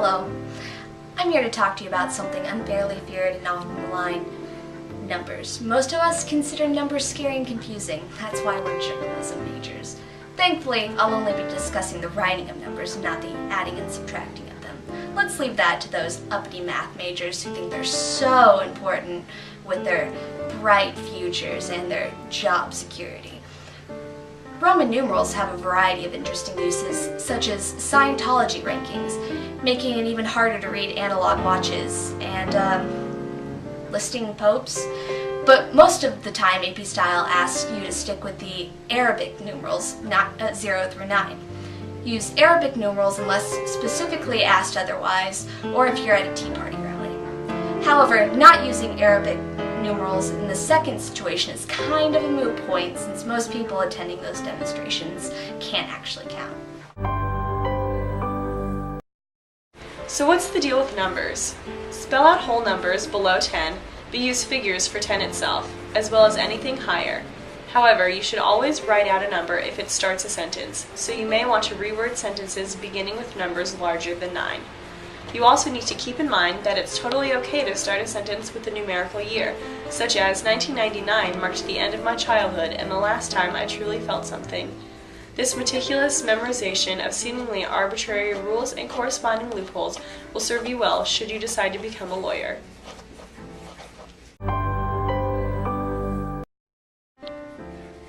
Hello. I'm here to talk to you about something unfairly feared and often maligned: numbers. Most of us consider numbers scary and confusing. That's why we're journalism majors. Thankfully, I'll only be discussing the writing of numbers, not the adding and subtracting of them. Let's leave that to those uppity math majors who think they're so important with their bright futures and their job security. Roman numerals have a variety of interesting uses, such as Scientology rankings, making it even harder to read analog watches, and listing popes. But most of the time, AP Style asks you to stick with the Arabic numerals, not 0 through 9. Use Arabic numerals unless specifically asked otherwise, or if you're at a Tea Party rally. However, not using Arabic numerals in the second situation is kind of a moot point, since most people attending those demonstrations can't actually count. So what's the deal with numbers? Spell out whole numbers below 10, but use figures for 10 itself, as well as anything higher. However, you should always write out a number if it starts a sentence, so you may want to reword sentences beginning with numbers larger than 9. You also need to keep in mind that it's totally okay to start a sentence with a numerical year, such as 1999 marked the end of my childhood and the last time I truly felt something. This meticulous memorization of seemingly arbitrary rules and corresponding loopholes will serve you well should you decide to become a lawyer.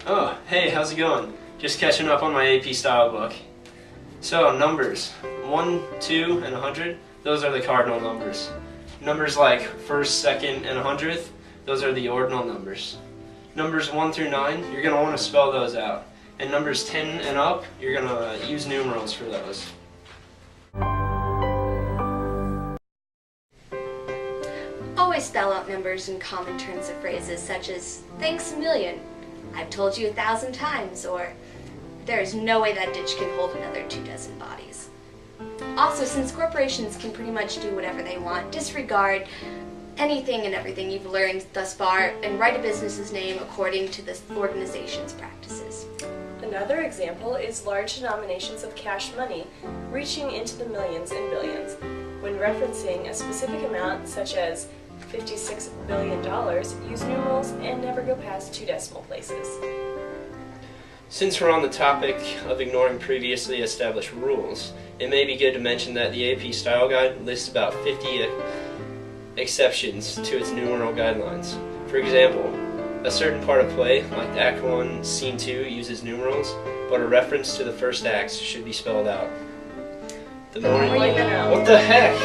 Oh, hey, how's it going? Just catching up on my AP Style book. So, numbers. 1, 2, and 100, those are the cardinal numbers. Numbers like first, second, and 100th, those are the ordinal numbers. Numbers 1 through 9, you're going to want to spell those out. And numbers 10 and up, you're going to use numerals for those. Always spell out numbers in common turns of phrases such as, "Thanks a million," "I've told you 1,000 times," or "There is no way that ditch can hold another 24 bodies. Also, since corporations can pretty much do whatever they want, disregard anything and everything you've learned thus far and write a business's name according to the organization's practices. Another example is large denominations of cash money reaching into the millions and billions. When referencing a specific amount, such as $56 billion, use numerals and never go past 2 decimal places. Since we're on the topic of ignoring previously established rules, it may be good to mention that the AP Style Guide lists about 50 exceptions to its numeral guidelines. For example, a certain part of play, like Act 1, Scene 2, uses numerals, but a reference to the first act should be spelled out. The more you know. What the heck?